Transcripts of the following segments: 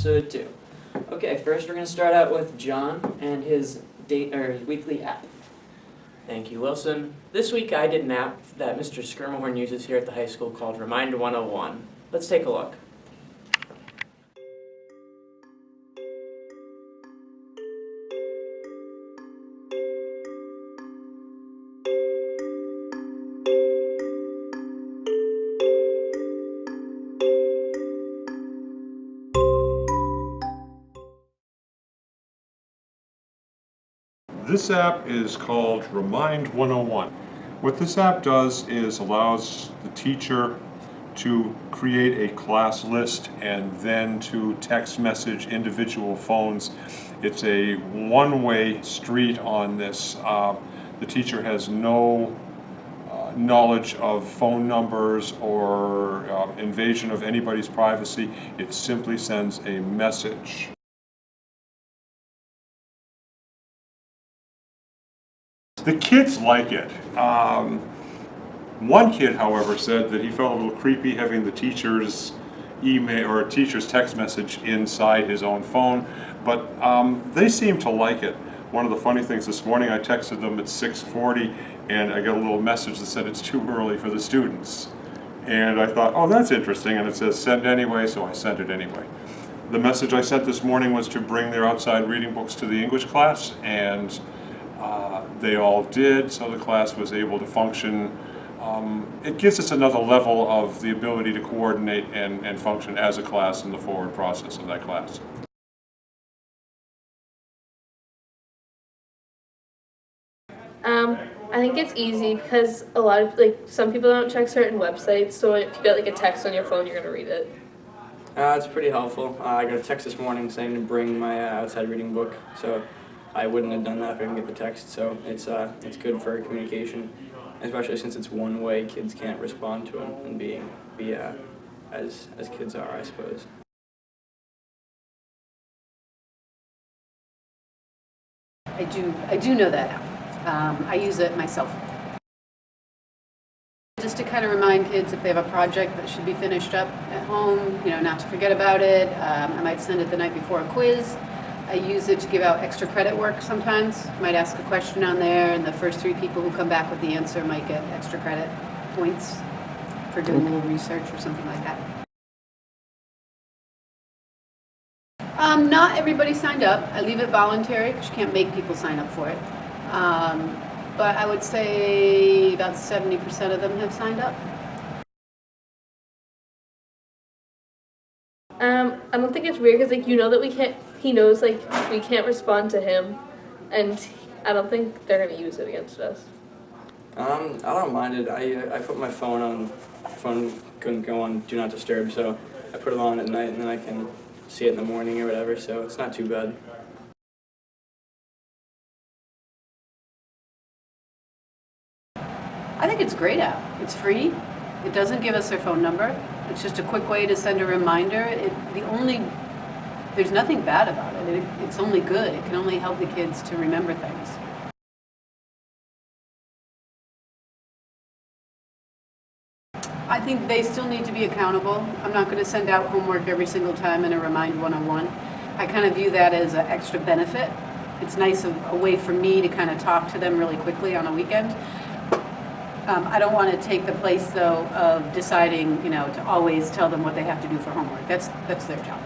episode 2. Okay, first we're going to start out with John and his weekly app. Thank you, Wilson. This week I did an app that Mr. Skirmahorn uses here at the high school called Remind 101. Let's take a look. This app is called Remind 101. What this app does is allows the teacher to create a class list and then to text message individual phones. It's a one-way street on this. The teacher has no knowledge of phone numbers or invasion of anybody's privacy. It simply sends a message. The kids like it. One kid, however, said that he felt a little creepy having the teacher's email or a teacher's text message inside his own phone, but they seem to like it. One of the funny things this morning, I texted them at 6:40 and I got a little message that said it's too early for the students. And I thought, oh, that's interesting, and it says send anyway, so I sent it anyway. The message I sent this morning was to bring their outside reading books to the English class, and they all did, so the class was able to function. It gives us another level of the ability to coordinate and function as a class in the forward process of that class. I think it's easy because a lot of, some people don't check certain websites, so if you get a text on your phone, you're going to read it. It's pretty helpful. I got a text this morning saying to bring my outside reading book, so I wouldn't have done that if I didn't get the text, so it's good for communication, especially since it's one way. Kids can't respond to them and be as kids are, I suppose. I do know that app. I use it myself. Just to kind of remind kids if they have a project that should be finished up at home, not to forget about it. I might send it the night before a quiz. I use it to give out extra credit work sometimes. I might ask a question on there, and the first 3 people who come back with the answer might get extra credit points for doing a little research or something like that. Not everybody signed up. I leave it voluntary because you can't make people sign up for it. But I would say about 70% of them have signed up. I don't think it's weird because that he knows we can't respond to him, and I don't think they're going to use it against us. I don't mind it. I put my phone on. Phone couldn't go on Do Not Disturb, so I put it on at night and then I can see it in the morning or whatever, so it's not too bad. I think it's a great app. It's free. It doesn't give us their phone number. It's just a quick way to send a reminder. There's nothing bad about it. It's only good. It can only help the kids to remember things. I think they still need to be accountable. I'm not going to send out homework every single time in a Remind 101. I kind of view that as an extra benefit. It's nice, a way for me to kind of talk to them really quickly on a weekend. I don't want to take the place, though, of deciding, to always tell them what they have to do for homework. That's their job.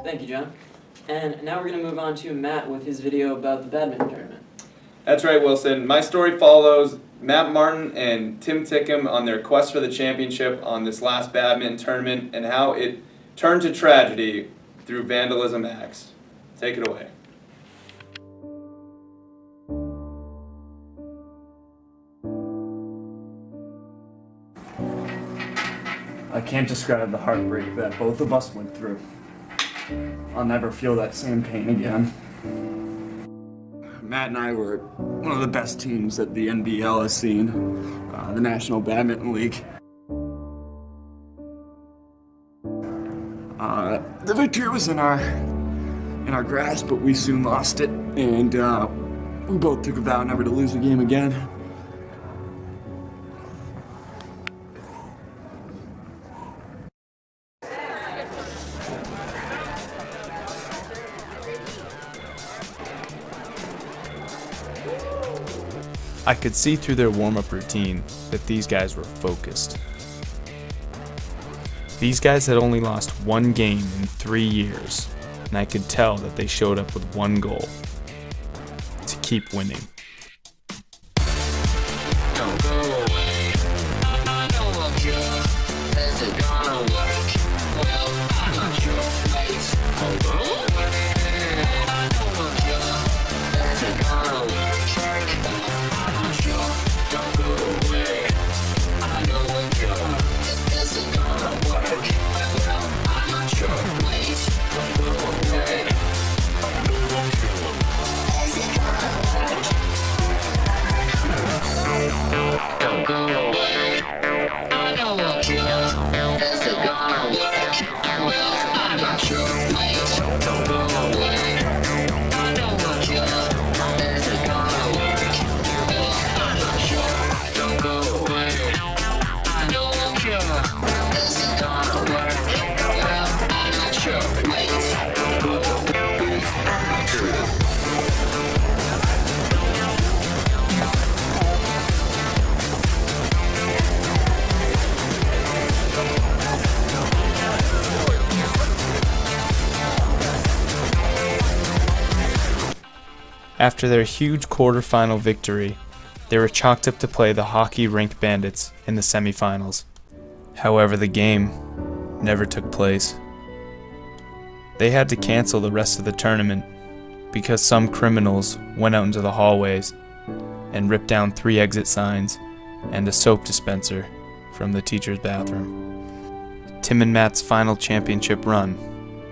Thank you, John. And now we're going to move on to Matt with his video about the badminton tournament. That's right, Wilson. My story follows Matt Martin and Tim Tickham on their quest for the championship on this last badminton tournament and how it turned to tragedy through vandalism acts. Take it away. I can't describe the heartbreak that both of us went through. I'll never feel that same pain again. Matt and I were one of the best teams that the NBL has seen, the National Badminton League. The victory was in our grasp, but we soon lost it, and we both took a vow never to lose a game again. I could see through their warm-up routine that these guys were focused. These guys had only lost one game in 3 years, and I could tell that they showed up with one goal: to keep winning. After their huge quarterfinal victory, they were chalked up to play the Hockey Rink Bandits in the semifinals. However, the game never took place. They had to cancel the rest of the tournament because some criminals went out into the hallways and ripped down 3 exit signs and a soap dispenser from the teacher's bathroom. Tim and Matt's final championship run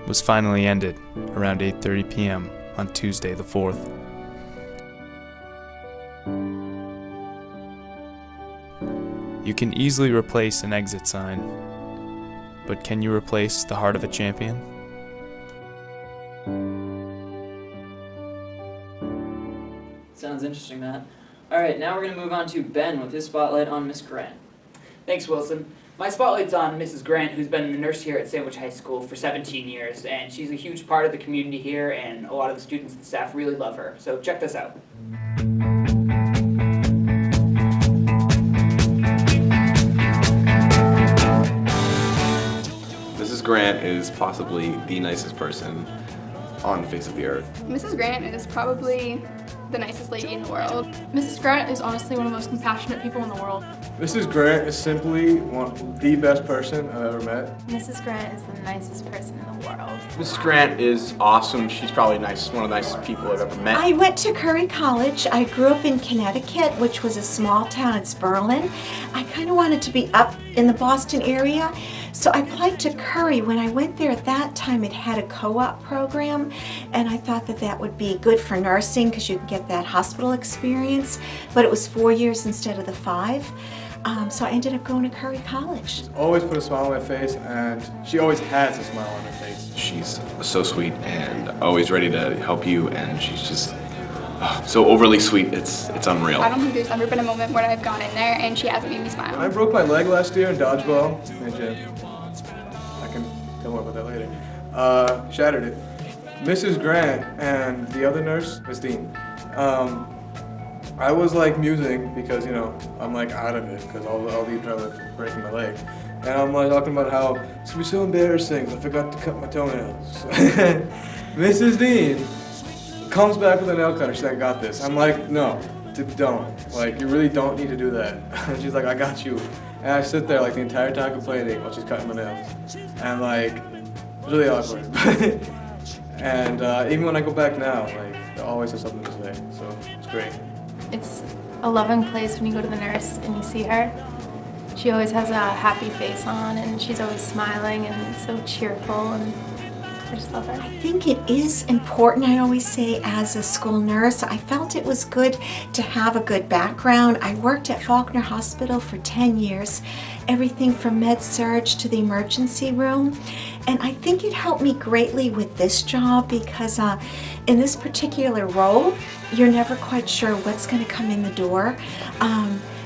was finally ended around 8:30 p.m. on Tuesday the 4th. You can easily replace an exit sign, but can you replace the heart of a champion? Sounds interesting, Matt. Alright, now we're going to move on to Ben with his spotlight on Miss Grant. Thanks, Wilson. My spotlight's on Mrs. Grant, who's been a nurse here at Sandwich High School for 17 years, and she's a huge part of the community here, and a lot of the students and staff really love her. So check this out. Mrs. Grant is possibly the nicest person on the face of the earth. Mrs. Grant is probably the nicest lady in the world. Mrs. Grant is honestly one of the most compassionate people in the world. Mrs. Grant is simply the best person I've ever met. Mrs. Grant is the nicest person in the world. Mrs. Grant is awesome. She's probably one of the nicest people I've ever met. I went to Curry College. I grew up in Connecticut, which was a small town in Sperlin. I kind of wanted to be up in the Boston area, so I applied to Curry. When I went there at that time, it had a co-op program, and I thought that that would be good for nursing because you could get that hospital experience, but it was 4 years instead of the 5. So I ended up going to Curry College. She's always put a smile on my face, and she always has a smile on her face. She's so sweet and always ready to help you, and she's just so overly sweet, it's unreal. I don't think there's ever been a moment when I've gone in there and she hasn't made me smile. I broke my leg last year in dodgeball, and I can tell more about that later. Shattered it. Mrs. Grant and the other nurse, Miss Dean, I was like musing because, you know, I'm like out of it because all the adrenaline breaking my leg. And I'm like talking about how it's gonna be so embarrassing, I forgot to cut my toenails. Mrs. Dean comes back with a nail cutter, she's like, I got this. I'm like, no, don't. Like, you really don't need to do that. And she's like, I got you. And I sit there like the entire time complaining while she's cutting my nails. And like, it's really awkward. And even when I go back now, like, they always have something to say, so it's great. It's a loving place when you go to the nurse and you see her. She always has a happy face on and she's always smiling and so cheerful, and I just love her. I think it is important, I always say, as a school nurse. I felt it was good to have a good background. I worked at Faulkner Hospital for 10 years, everything from med-surg to the emergency room. And I think it helped me greatly with this job because in this particular role, you're never quite sure what's going to come in the door.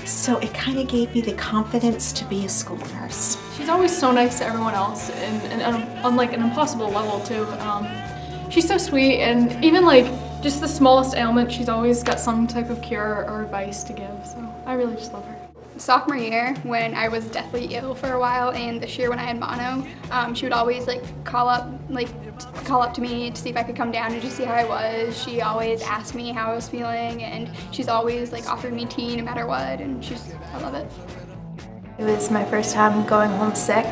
So it kind of gave me the confidence to be a school nurse. She's always so nice to everyone else, and on like an impossible level too. She's so sweet, and even like just the smallest ailment, she's always got some type of cure or advice to give. So I really just love her. Sophomore year, when I was deathly ill for a while, and this year when I had mono, she would always call up to me to see if I could come down and just see how I was. She always asked me how I was feeling, and she's always offered me tea no matter what, and I love it. It was my first time going home sick,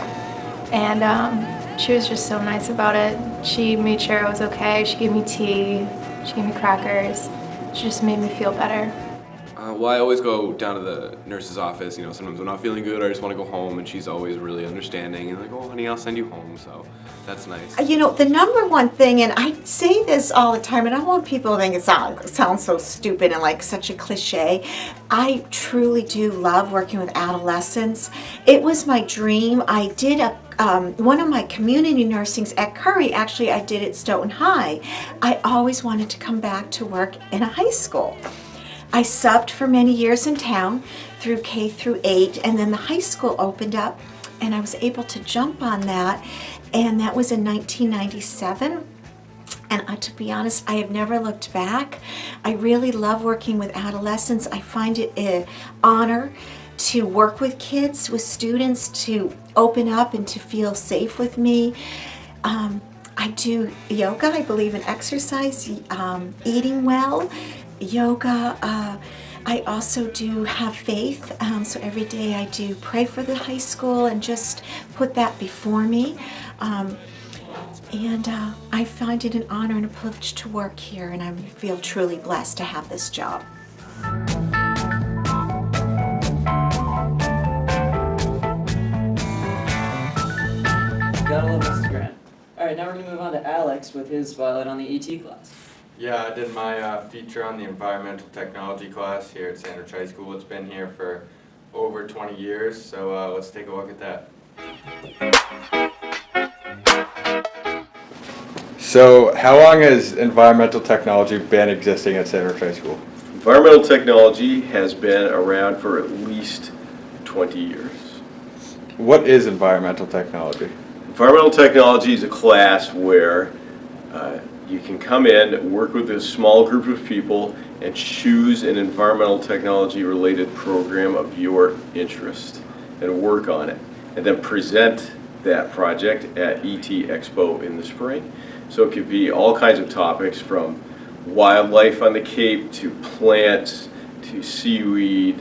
and she was just so nice about it. She made sure I was okay. She gave me tea, she gave me crackers. She just made me feel better. Well, I always go down to the nurse's office, you know, sometimes when I'm not feeling good, I just want to go home, and she's always really understanding and like, oh, honey, I'll send you home, so that's nice. You know, the number one thing, and I say this all the time, and I don't want people to think it sounds so stupid and like such a cliche. I truly do love working with adolescents. It was my dream. I did one of my community nursings at Curry, actually I did at Stoughton High. I always wanted to come back to work in a high school. I subbed for many years in town through K through 8, and then the high school opened up and I was able to jump on that, and that was in 1997. And to be honest, I have never looked back. I really love working with adolescents. I find it an honor to work with kids, with students, to open up and to feel safe with me. I do yoga. I believe in exercise, eating well. Yoga. I also do have faith, so every day I do pray for the high school and just put that before me. And I find it an honor and a privilege to work here, and I feel truly blessed to have this job. Gotta love Mrs. Grant. Alright, now we're going to move on to Alex with his spotlight on the ET class. Yeah, I did my feature on the environmental technology class here at Sandridge High School. It's been here for over 20 years, so let's take a look at that. So, how long has environmental technology been existing at Sandridge High School? Environmental technology has been around for at least 20 years. What is environmental technology? Environmental technology is a class where you can come in, work with a small group of people, and choose an environmental technology related program of your interest and work on it, and then present that project at ET Expo in the spring. So it could be all kinds of topics, from wildlife on the Cape to plants to seaweed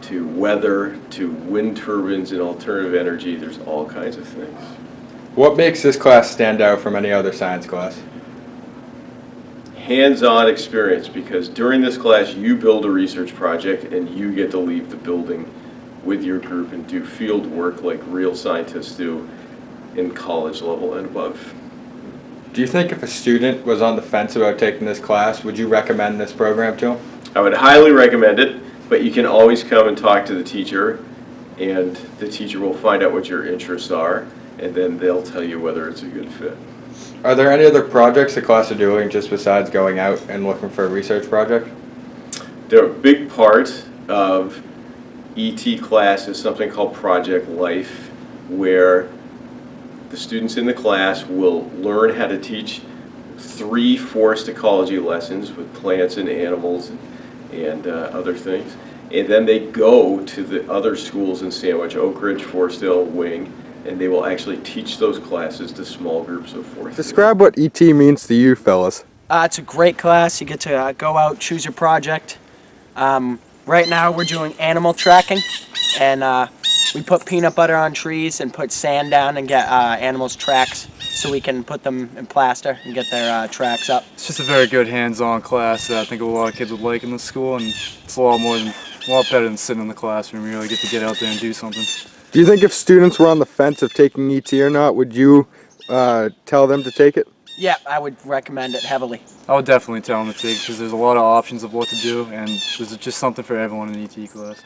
to weather to wind turbines and alternative energy. There's all kinds of things. What makes this class stand out from any other science class? Hands-on experience, because during this class you build a research project and you get to leave the building with your group and do field work like real scientists do in college level and above. Do you think if a student was on the fence about taking this class, would you recommend this program to them? I would highly recommend it, but you can always come and talk to the teacher, and the teacher will find out what your interests are, and then they'll tell you whether it's a good fit. Are there any other projects the class are doing just besides going out and looking for a research project? A big part of ET class is something called Project Life, where the students in the class will learn how to teach 3 forest ecology lessons with plants and animals and other things. And then they go to the other schools in Sandwich, Oak Ridge, Forestdale, Wing, and they will actually teach those classes to small groups of 4th. Describe what ET means to you fellas. It's a great class. You get to go out, choose your project. Right now we're doing animal tracking, and we put peanut butter on trees and put sand down and get animals' tracks so we can put them in plaster and get their tracks up. It's just a very good hands-on class that I think a lot of kids would like in the school, and it's a lot better than sitting in the classroom. You really get to get out there and do something. Do you think if students were on the fence of taking ET or not, would you tell them to take it? Yeah, I would recommend it heavily. I would definitely tell them to take it because there's a lot of options of what to do, and there's just something for everyone in the ET class.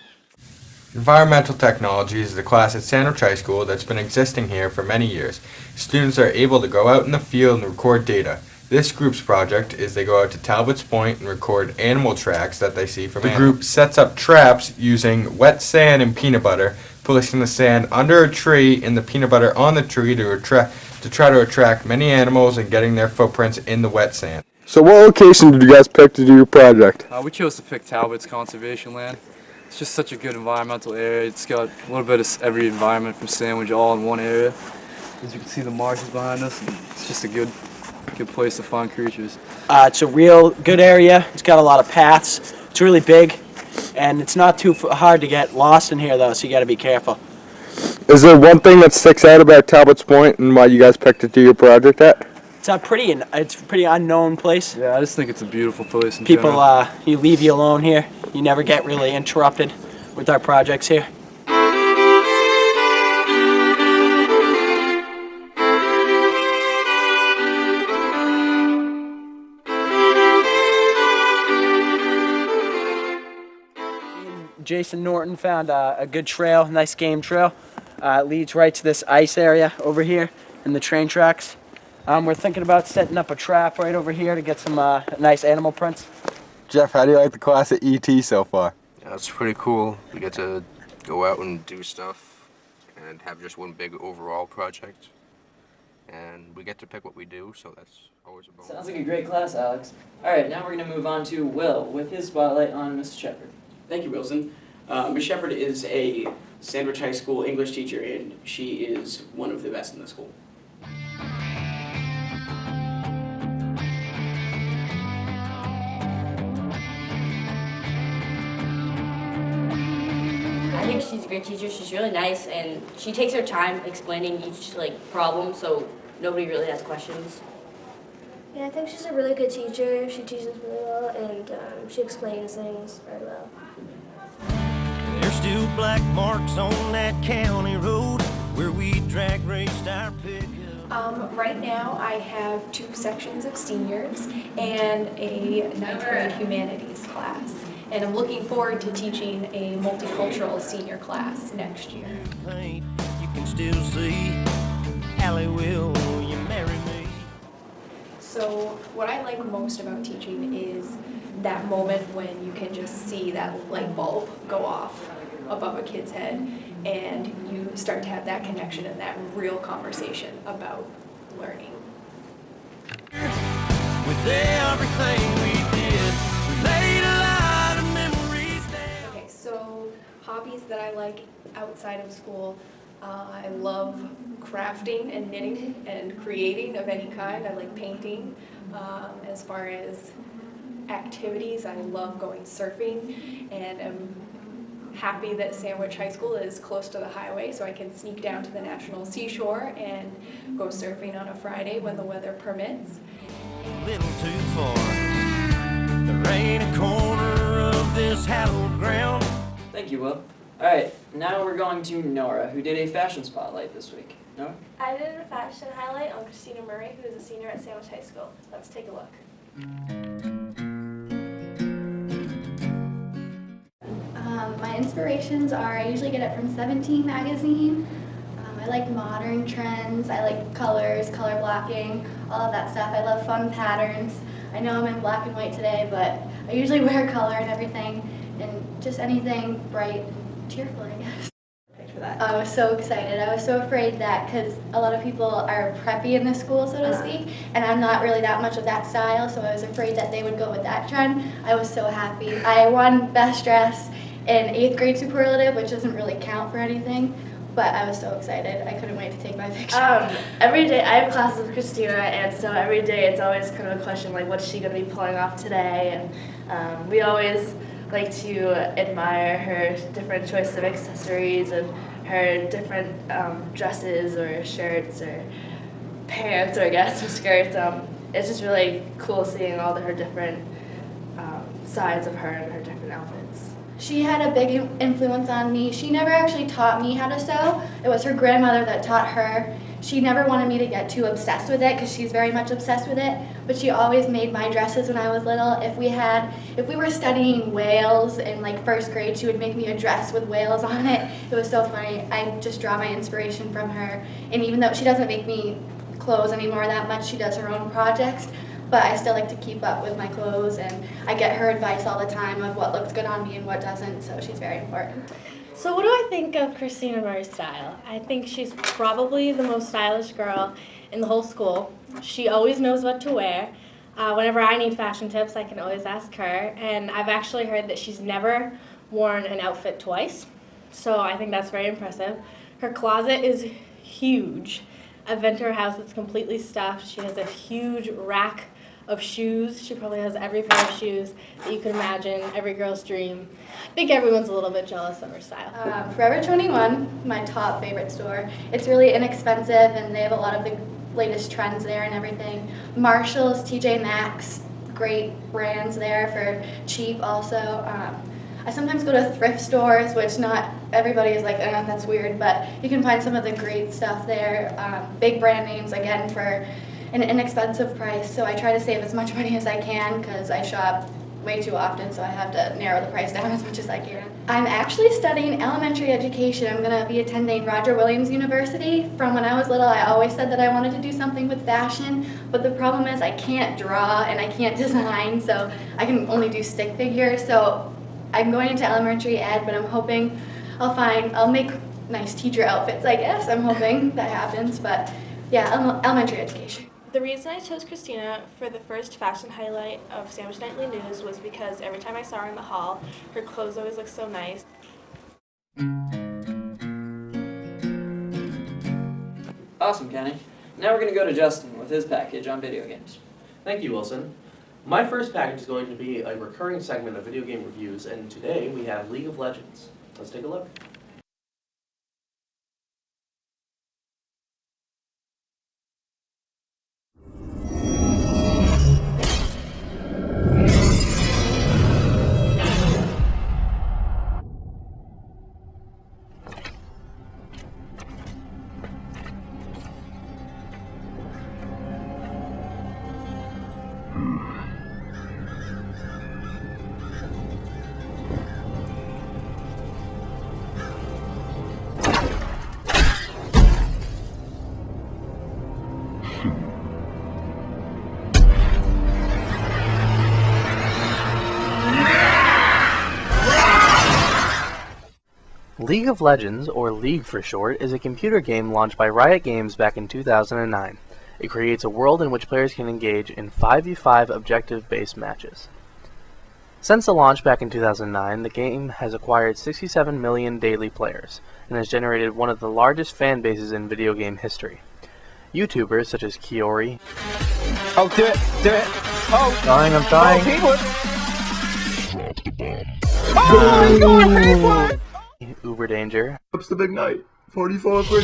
Environmental Technology is the class at Sandwich High School that's been existing here for many years. Students are able to go out in the field and record data. This group's project is they go out to Talbot's Point and record animal tracks that they see from animals. The group sets up traps using wet sand and peanut butter, placing the sand under a tree and the peanut butter on the tree to try to attract many animals and getting their footprints in the wet sand. So what location did you guys pick to do your project? We chose to pick Talbot's conservation land. It's just such a good environmental area. It's got a little bit of every environment from Sandwich all in one area. As you can see, the marshes behind us. It's just a good place to find creatures. It's a real good area. It's got a lot of paths. It's really big, and it's not too hard to get lost in here though, so you got to be careful. Is there one thing that sticks out about Talbot's Point and why you guys picked to do your project at? It's a pretty unknown place. Yeah, I just think it's a beautiful place in People, general. you leave you alone here. You never get really interrupted with our projects here. Jason Norton found a good trail, nice game trail. It leads right to this ice area over here and the train tracks. We're thinking about setting up a trap right over here to get some nice animal prints. Jeff, how do you like the class at ET so far? Yeah, it's pretty cool. We get to go out and do stuff and have just one big overall project. And we get to pick what we do, so that's always a bonus. Sounds like a great class, Alex. All right, now we're going to move on to Will with his spotlight on Miss Shepard. Thank you, Wilson. Ms. Shepard is a Sandwich High School English teacher, and she is one of the best in the school. I think she's a great teacher. She's really nice, and she takes her time explaining each problem, so nobody really has questions. Yeah, I think she's a really good teacher. She teaches really well, and she explains things very well. There's still black marks on that county road where we drag raced our pickup. Right now I have 2 sections of seniors and a 9th grade humanities class. And I'm looking forward to teaching a multicultural senior class next year. You can still see, Allie, will you marry me? So what I like most about teaching is that moment when you can just see that light bulb go off above a kid's head and you start to have that connection and that real conversation about learning. With everything we did, we laid a lot of memories down. Okay, so hobbies that I like outside of school, I love crafting and knitting and creating of any kind. I like painting. As far as activities, I love going surfing, and I'm happy that Sandwich High School is close to the highway, so I can sneak down to the National Seashore and go surfing on a Friday when the weather permits. A little too far. There ain't a corner of this hallowed ground. Thank you, Will. All right, now we're going to Nora, who did a fashion spotlight this week. Nora? I did a fashion highlight on Christina Murray, who is a senior at Sandwich High School. Let's take a look. My inspirations are, I usually get it from 17 magazine. I like modern trends, I like colors, color blocking, all of that stuff. I love fun patterns. I know I'm in black and white today, but I usually wear color and everything, and just anything bright and cheerful, I guess. I was so excited. I was so afraid that, because a lot of people are preppy in the school, so to speak, and I'm not really that much of that style, so I was afraid that they would go with that trend. I was so happy. I won Best Dress in 8th grade superlative, which doesn't really count for anything, but I was so excited. I couldn't wait to take my picture. Every day, I have classes with Christina, and so every day it's always kind of a question, like, what's she going to be pulling off today? And we always like to admire her different choice of accessories and her different dresses or shirts or pants, or I guess, or skirts. It's just really cool seeing all of her different sides of her and her different outfits. She had a big influence on me. She never actually taught me how to sew. It was her grandmother that taught her, she never wanted me to get too obsessed with it because she's very much obsessed with it, but she always made my dresses when I was little. If we were studying whales in like 1st grade, she would make me a dress with whales on it. It was so funny. I just draw my inspiration from her, and even though she doesn't make me clothes anymore that much, she does her own projects, but I still like to keep up with my clothes, and I get her advice all the time of what looks good on me and what doesn't, so she's very important. So what do I think of Christina Murray's style? I think she's probably the most stylish girl in the whole school. She always knows what to wear. Whenever I need fashion tips, I can always ask her, and I've actually heard that she's never worn an outfit twice, so I think that's very impressive. Her closet is huge. I've been to her house, it's completely stuffed. She has a huge rack of shoes. She probably has every pair of shoes that you can imagine, every girl's dream. I think everyone's a little bit jealous of her style. Forever 21, my top favorite store. It's really inexpensive and they have a lot of the latest trends there and everything. Marshalls, TJ Maxx, great brands there for cheap also. I sometimes go to thrift stores, which not everybody is like, that's weird, but you can find some of the great stuff there. Big brand names, again, for an inexpensive price, so I try to save as much money as I can because I shop way too often, so I have to narrow the price down as much as I can. I'm actually studying elementary education. I'm going to be attending Roger Williams University. From when I was little, I always said that I wanted to do something with fashion, but the problem is I can't draw and I can't design, so I can only do stick figures. So I'm going into elementary ed, but I'm hoping I'll make nice teacher outfits, I guess. I'm hoping that happens, but yeah, elementary education. The reason I chose Christina for the first fashion highlight of Sandwich Nightly News was because every time I saw her in the hall, her clothes always looked so nice. Awesome, Kenny. Now we're going to go to Justin with his package on video games. Thank you, Wilson. My first package is going to be a recurring segment of video game reviews, and today we have League of Legends. Let's take a look. League of Legends, or League for short, is a computer game launched by Riot Games back in 2009. It creates a world in which players can engage in 5v5 objective-based matches. Since the launch back in 2009, the game has acquired 67 million daily players, and has generated one of the largest fan bases in video game history. YouTubers such as Kiori... Oh, do it! Do it! Oh! Dying, I'm dying! Oh my god, I hate one! Uber Danger. What's the big night? 44-3.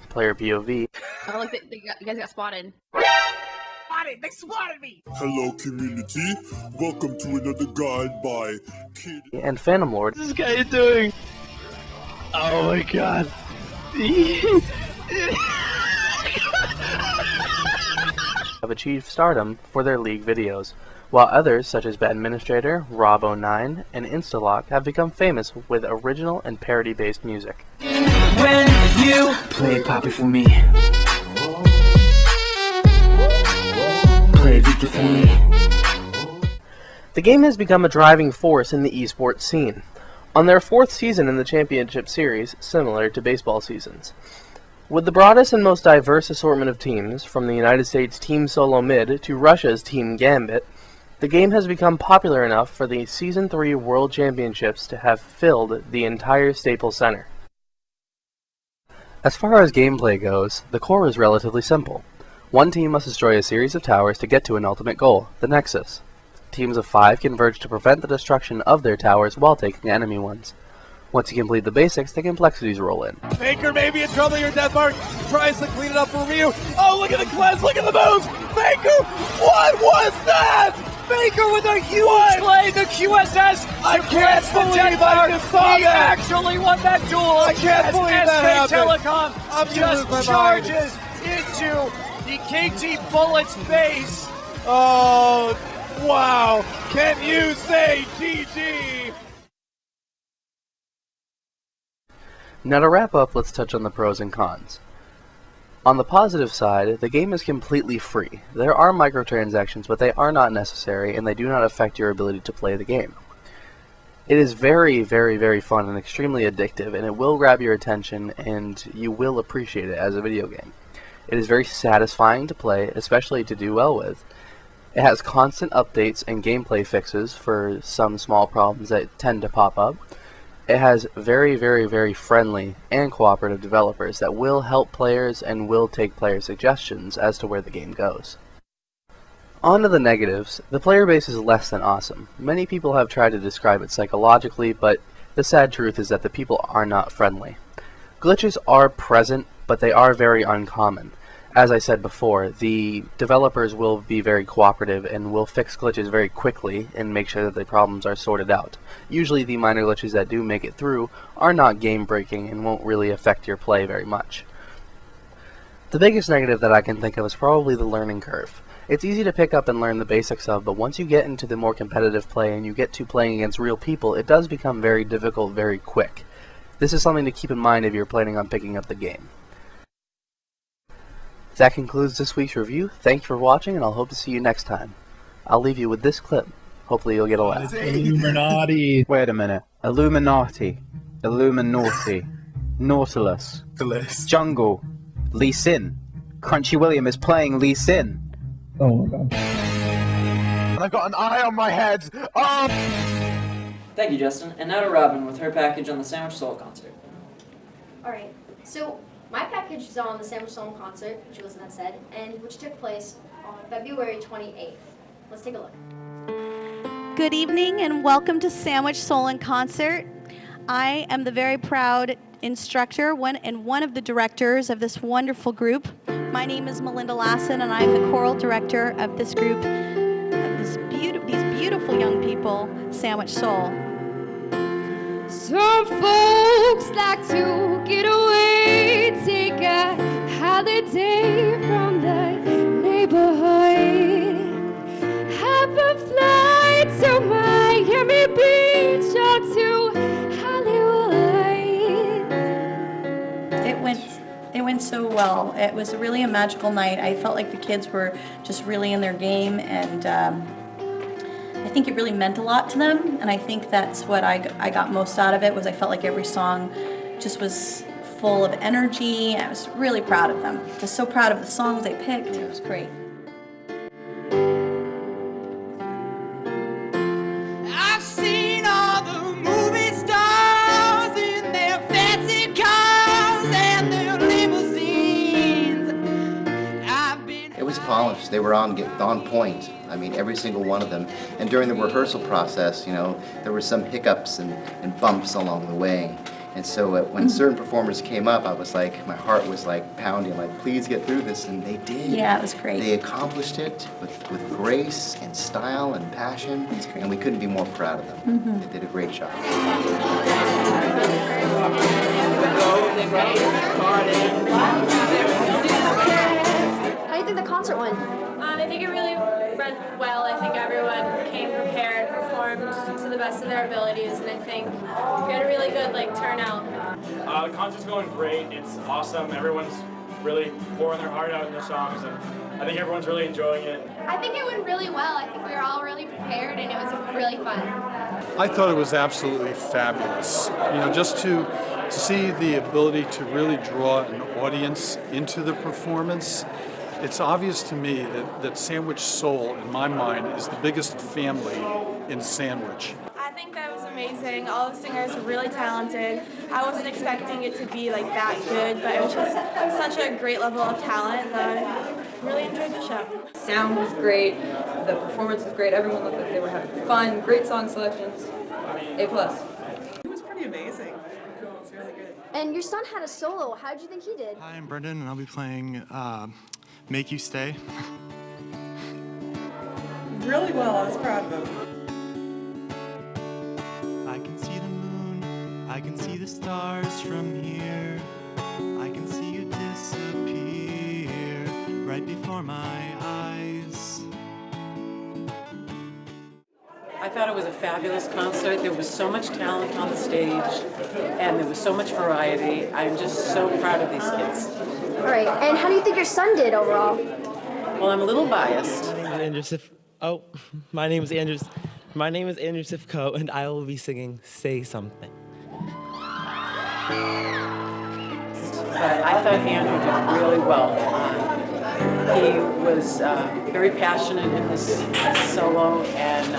Player POV. Oh, look, you guys got spotted. They spotted me! Hello, community. Welcome to another guide by Kid. And Phantom Lord. What's this guy doing? Oh my god. Have achieved stardom for their League videos, while others such as Badministrator, Rob09, and Instalock have become famous with original and parody-based music. When you Play Poppy for me. play Victor for me. The game has become a driving force in the esports scene. On their 4th season in the championship series, similar to baseball seasons. With the broadest and most diverse assortment of teams, from the United States Team Solo Mid to Russia's Team Gambit, the game has become popular enough for the Season 3 World Championships to have filled the entire Staples Center. As far as gameplay goes, the core is relatively simple. One team must destroy a series of towers to get to an ultimate goal, the Nexus. Teams of 5 converge to prevent the destruction of their towers while taking enemy ones. Once you complete the basics, the complexities roll in. Baker may be in trouble here, Deathmark. Tries to clean it up for Ryu. Oh, look at the cleanse, look at the moves! Baker, what was that? Baker with a huge play, the QSS. I can't believe I just saw he that. actually won that duel. I can't believe that SK Telecom I'm just charges into the KT Bullets base. Oh, wow. Can you say GG? Now to wrap up, let's touch on the pros and cons. On the positive side, the game is completely free. There are microtransactions, but they are not necessary, and they do not affect your ability to play the game. It is very, very, very fun and extremely addictive, and it will grab your attention, and you will appreciate it as a video game. It is very satisfying to play, especially to do well with. It has constant updates and gameplay fixes for some small problems that tend to pop up. It has very, very, very friendly and cooperative developers that will help players and will take player suggestions as to where the game goes. On to the negatives, the player base is less than awesome. Many people have tried to describe it psychologically, but the sad truth is that the people are not friendly. Glitches are present, but they are very uncommon. As I said before, the developers will be very cooperative and will fix glitches very quickly and make sure that the problems are sorted out. Usually the minor glitches that do make it through are not game-breaking and won't really affect your play very much. The biggest negative that I can think of is probably the learning curve. It's easy to pick up and learn the basics of, but once you get into the more competitive play and you get to playing against real people, it does become very difficult very quick. This is something to keep in mind if you're planning on picking up the game. That concludes this week's review. Thanks for watching, and I'll hope to see you next time. I'll leave you with this clip. Hopefully you'll get a laugh. Illuminati. Wait a minute. Illuminati. Illuminati. Nautilus. Jungle. Lee Sin. Crunchy William is playing Lee Sin. Oh my god. And I've got an eye on my head. Thank you, Justin. And now to Robin with her package on the Sandwich Soul concert. Alright, so my package is on the Sandwich Soul concert, which Elizabeth had said, and which took place on February 28th. Let's take a look. Good evening and welcome to Sandwich Soul in Concert. I am the very proud instructor and one of the directors of this wonderful group. My name is Melinda Lassen and I am the choral director of this group, of these beautiful young people, Sandwich Soul. Some folks like to get away, take a holiday from the neighborhood. Have a flight to Miami Beach or to Hollywood. It went so well. It was really a magical night. I felt like the kids were just really in their game, and I think it really meant a lot to them, and I think that's what I got most out of it. Was I felt like every song just was full of energy. I was really proud of them. Just so proud of the songs they picked. It was great. I've seen all the movie stars in their fancy cars and their limousines. It was polished. They were on point. I mean, every single one of them. And during the rehearsal process, you know, there were some hiccups and bumps along the way. And so when certain performers came up, I was like, my heart was like pounding, like, please get through this. And they did. Yeah, it was great. They accomplished it with grace and style and passion. And we couldn't be more proud of them. Mm-hmm. They did a great job. How do you think the concert went? I think it really went well. I think everyone came prepared, performed to the best of their abilities, and I think we had a really good turnout. The concert's going great. It's awesome. Everyone's really pouring their heart out in their songs, and I think everyone's really enjoying it. I think it went really well. I think we were all really prepared and it was really fun. I thought it was absolutely fabulous. You know, just to see the ability to really draw an audience into the performance. It's obvious to me that Sandwich Soul, in my mind, is the biggest family in Sandwich. I think that was amazing. All the singers were really talented. I wasn't expecting it to be that good, but it was just such a great level of talent that I really enjoyed the show. Sound was great, the performance was great, everyone looked like they were having fun, great song selections, A+. It was pretty amazing. And your son had a solo. How did you think he did? Hi, I'm Brendan, and I'll be playing Make You Stay. Really well. I was proud of him. I can see the moon, I can see the stars from here. I can see you disappear right before my eyes. I thought it was a fabulous concert. There was so much talent on the stage, and there was so much variety. I'm just so proud of these kids. All right, and how do you think your son did overall? Well, I'm a little biased. My name is Andrew Sifko, and I will be singing "Say Something." But I thought Andrew did really well. He was very passionate in his solo and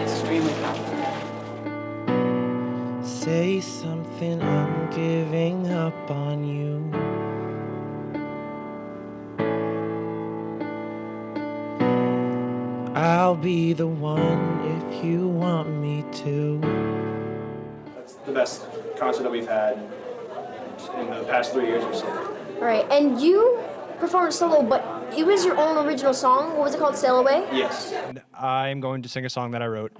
extremely powerful. Say something, I'm giving up on you. I'll be the one if you want me to. That's the best concert that we've had in the past 3 years or so. All right, and you performed solo, but it was your own original song. What was it called? Sail Away? Yes. I'm going to sing a song that I wrote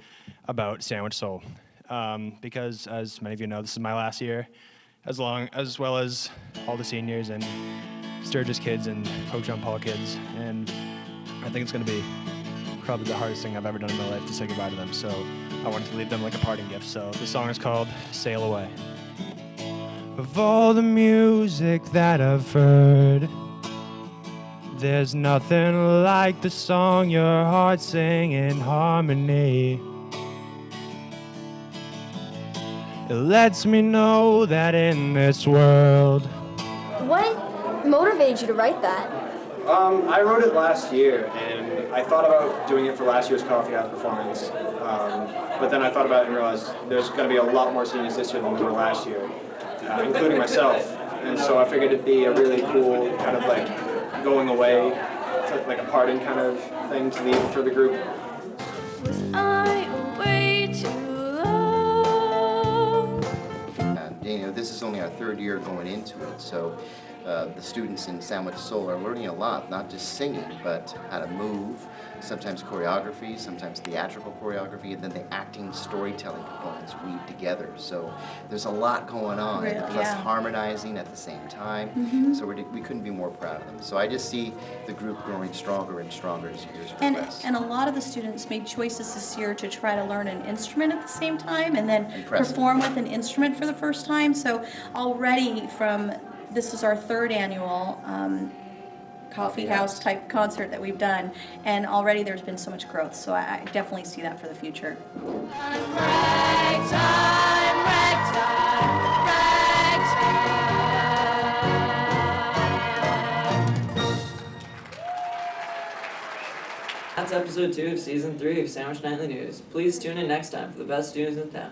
about Sandwich Soul. Because, as many of you know, this is my last year, as well as all the seniors and Sturgis kids and Pope John Paul kids. And I think it's going to be probably the hardest thing I've ever done in my life to say goodbye to them. So I wanted to leave them like a parting gift. So the song is called Sail Away. Of all the music that I've heard, there's nothing like the song your heart sang in harmony. It lets me know that in this world. What motivated you to write that? I wrote it last year, and I thought about doing it for last year's Coffee House performance. But then I thought about it and realized there's going to be a lot more seniors this year than there were last year, including myself. And so I figured it'd be a really cool kind of like going away, like a parting kind of thing to leave for the group. Was I way too low? This is only our third year going into it, so the students in Sandwich Soul are learning a lot, not just singing, but how to move, sometimes choreography, sometimes theatrical choreography, and then the acting, storytelling components weave together. So there's a lot going on, Really, plus yeah. harmonizing at the same time. Mhm. So we couldn't be more proud of them. So I just see the group growing stronger and stronger as years progress. And a lot of the students made choices this year to try to learn an instrument at the same time and then Impressive. perform with an instrument for the first time. So already this is our third annual coffee house type concert that we've done, and already there's been so much growth. So I definitely see that for the future. That's episode 2 of season 3 of Sandwich Nightly News. Please tune in next time for the best news in town.